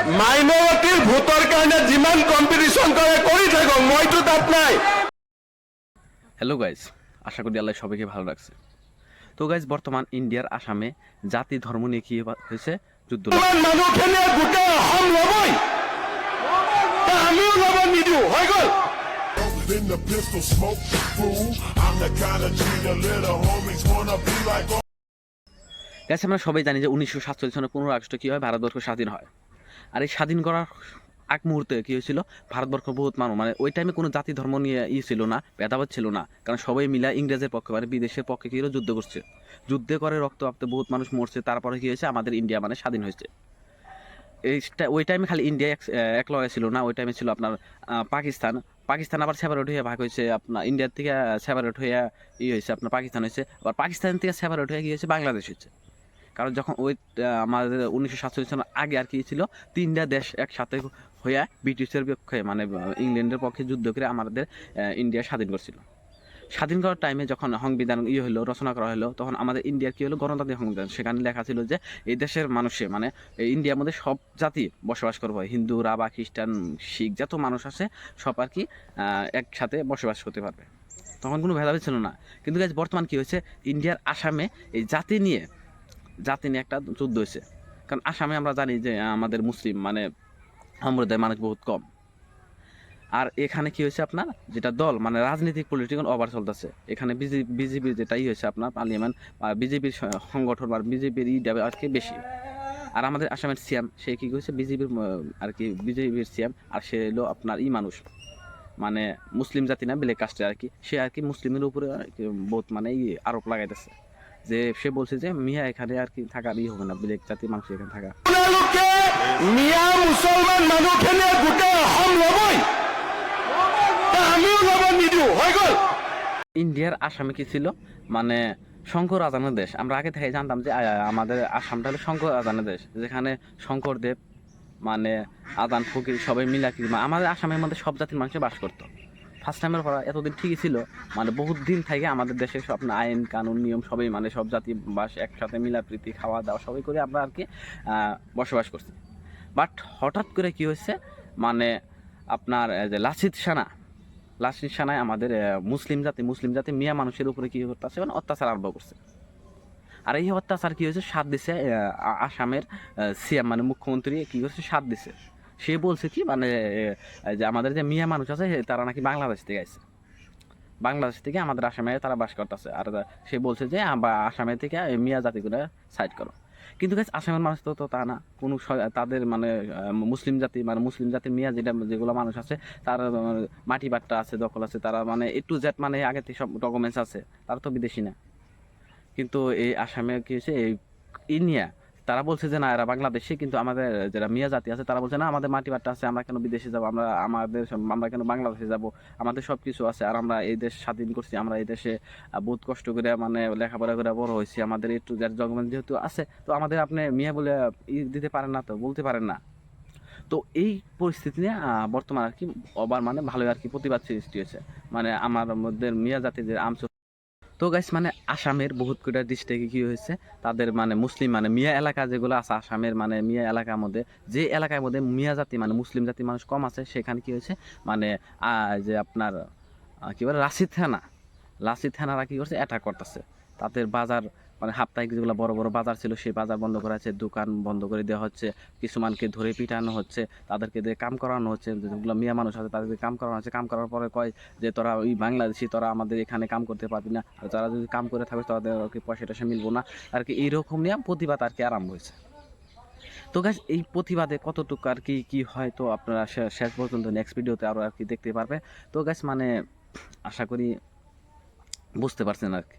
মাইনৰিটিৰ ভোটৰ কাৰণে যিমান কম্পিটিশ্যন কৰে কৰি থাকক, মইতো তাত নাই। হ্যালো গাইজ, আশা করি আল্লাহ সবাইকে ভালো রাখছে। তো গাইজ, বর্তমান ইন্ডিয়ার আসামে জাতি ধর্ম নিয়ে কি হয়েছে যুদ্ধ। মানুহখিনিয়ে গোটেই অসম ল'বই, আমিও ল'ব নিদিওঁ, হৈ গ'ল। Then the pistol smoke, fool. I'm the kind of G the little homies wanna be like. Guys, আমরা সবাই জানি যে 1947 সালের 15 আগস্টে কী হয়, ভারতবর্ষ স্বাধীন হয়। আর এই স্বাধীন করার আগ মুহূর্তে কী হয়েছিল, ভারতবর্ষ বহুত মানুষ মানে ওই টাইমে কোনো জাতি ধর্ম নিয়ে ছিল না, ভেদাভেদ ছিল না, কারণ সবাই মিলা ইংরেজের পক্ষে মানে বিদেশের পক্ষে কী হলো, যুদ্ধ করছে। যুদ্ধে করে রক্তপাতে বহুত মানুষ মরছে, তারপরে কী হয়েছে, আমাদের ইন্ডিয়া মানে স্বাধীন হয়েছে। ওই টাইমে খালি ইন্ডিয়া এক লড়াই ছিল না, ওই টাইমে ছিল আপনার পাকিস্তান আবার সেপারেট হয়ে ভাগ হয়েছে, আপনার ইন্ডিয়ার থেকে সেপারেট হয়ে হয়েছে, আপনার পাকিস্তান হয়েছে, আবার পাকিস্তান থেকে সেপারেট হয়ে গিয়েছে বাংলাদেশ হয়েছে। কারণ যখন ওই আমাদের 1947 সালের আগে আর কি ছিল, তিনটা দেশ একসাথে হয়ে ব্রিটিশের পক্ষে মানে ইংল্যান্ডের পক্ষে যুদ্ধ করে আমাদের ইন্ডিয়া স্বাধীন করছিল। স্বাধীন করার টাইমে যখন সংবিধান হলো, রচনা করা হলো, তখন আমাদের ইন্ডিয়ার কী হলো, গণতান্ত্রিক সংবিধান। সেখানে লেখা ছিল যে এই দেশের মানুষে মানে ইন্ডিয়ার মধ্যে সব জাতি বসবাস করবো, হিন্দু, রাভা, খ্রিস্টান, শিখ যত মানুষ আছে সব আর কি একসাথে বসবাস করতে পারবে। তখন কোনো ভেদাভেদ ছিল না। কিন্তু গাইজ, বর্তমান কী হয়েছে, ইন্ডিয়ার আসামে এই জাতি নিয়ে একটা যুদ্ধ হয়েছে। কারণ আসামে আমরা জানি যে আমাদের মুসলিম মানে সম্প্রদায়ের মানুষ বহুত কম। আর এখানে কি হয়েছে, আপনার যেটা দল মানে রাজনৈতিক পলিটিক্যাল ওভার চলতেছে। এখানে বিজেপির যেটাই হয়েছে আপনার পার্লিয়ামেন্ট বা বিজেপির সংগঠন বা বিজেপির আর কি বেশি। আর আমাদের আসামের সিএম সে কি হয়েছে, বিজেপির আর কি বিজেপির সিএম, আর সে হলো আপনার মানুষ মানে মুসলিম জাতি না, ব্ল্যাক কাস্টে আর কি। সে আর কি মুসলিমের উপরে বহুত মানে আরোপ লাগাইতেছে, যে সে বলছে যে মিয়া এখানে আর কি থাকার হবে না, ব্ল্যাক জাতির মানুষ এখানে থাকা। মিয়া মুছলমান মানুহখিনিয়ে গোটেই অসম ল'বই, আমিও ল'ব নিদিওঁ, হৈ গ'ল। ইন্ডিয়ার আসামে কি ছিল, মানে শঙ্কর আজানের দেশ। আমরা আগে থেকে জানতাম যে আমাদের আসামটা হলো শঙ্কর আজানের দেশ, যেখানে শঙ্করদেব মানে আজান ফকির সবাই মিলা কি আমাদের আসামের মধ্যে সব জাতির মানুষে বাস করতো। ফার্স্ট টাইমের পর এতদিন ঠিকই ছিল, মানে বহুত দিন থেকে আমাদের দেশে সব আইন কানুন নিয়ম সবাই মানে সব জাতি বাস একসাথে মিলাপ্রীতি খাওয়া দাওয়া সবাই করে আমরা আর কি বসবাস করছি। বাট হঠাৎ করে কি হয়েছে, মানে আপনার যে লাসিত সেনায় আমাদের মুসলিম জাতি মিয়া মানুষের উপরে কী করতেছে, মানে অত্যাচার আরম্ভ করছে। আর এই অত্যাচার কী হয়েছে, সাথ দিছে আসামের সিএম মানে মুখ্যমন্ত্রী কী করছে, সাথ দিছে। সে বলছে কি মানে যে আমাদের যে মিয়া মানুষ আছে তারা নাকি বাংলাদেশ থেকে আমাদের আসামে তারা বাস করতেছে। আর সে বলছে যে আসামের থেকে মিয়া জাতিগুলো সাইড করো। কিন্তু গাইস, আসামের মানুষ তো তা না, কোনো তাদের মানে মুসলিম জাতির মিয়া যেগুলো মানুষ আছে তার মাটি বাট্টা আছে, দখল আছে, তারা মানে টু জেড মানে আগে থেকে সব ডকুমেন্টস আছে, তারা তো বিদেশি না। কিন্তু এই আসামে কি হয়েছে, এই ইন্ডিয়া তারা বলছে যে না এরা বাংলাদেশি, কিন্তু আমাদের যারা মিয়া জাতি আছে তারা বলছে না আমাদের মাটি বাট্টা আছে, আমরা কেন বিদেশে যাবো, আমরা কেন বাংলাদেশে যাব, আমাদের সব কিছু আছে, আর আমরা এই দেশ স্বাধীন করছি, আমরা এই দেশে বহুত কষ্ট করে মানে লেখাপড়া করে বড় হয়েছি, আমাদের একটু যার ডকুমেন্ট যেহেতু আছে, তো আমাদের আপনি মিয়া বলে দিতে পারেন না, তো বলতে পারেন না। তো এই পরিস্থিতি নিয়ে বর্তমান আর কি মানে ভালোই আর কি প্রতিবাদ সৃষ্টি হয়েছে, মানে আমার মধ্যে মিয়া জাতির যে তো গাইস, মানে আসামের বহুত কটা ডিস্ট্রিক্টে কি হয়েছে, তাদের মানে মুসলিম মানে মিয়া এলাকা যেগুলো আছে আসামের মানে মিয়া এলাকার মধ্যে, যে এলাকার মধ্যে মিয়া জাতি মানে মুসলিম জাতির মানুষ কম আছে, সেখানে কি হয়েছে মানে যে আপনার কি বলে লাসিত থানারা কি করছে, অ্যাটাক করতেছে। তাদের বাজার মানে সাপ্তাহিক যেগুলো বড় বড় বাজার ছিল সেই বাজার বন্ধ করা হচ্ছে, দোকান বন্ধ করে দেওয়া হচ্ছে, কিছুমানকে ধরে পিটানো হচ্ছে, তাদেরকে দিয়ে কাম করানো হচ্ছে, যেগুলো মিয়া মানুষ আছে তাদেরকে কাম করানো হচ্ছে। কাম করার পরে কয় যে তোরা ওই বাংলাদেশি, তোরা আমাদের এখানে কাম করতে পারবি না, আর যারা যদি কাম করে থাকবে তাদের আর কি পয়সা টয়সা মিলবো না আর কি, এইরকম নিয়ে প্রতিবাদ আর কি আরম্ভ হয়েছে। তো গাইস, এই প্রতিবাদে কতটুকু আর কি হয়, তো আপনারা শেষ পর্যন্ত নেক্সট ভিডিওতে আরও আর কি দেখতে পারবে। তো গাইস, মানে আশা করি বুঝতে পারছেন আর কি।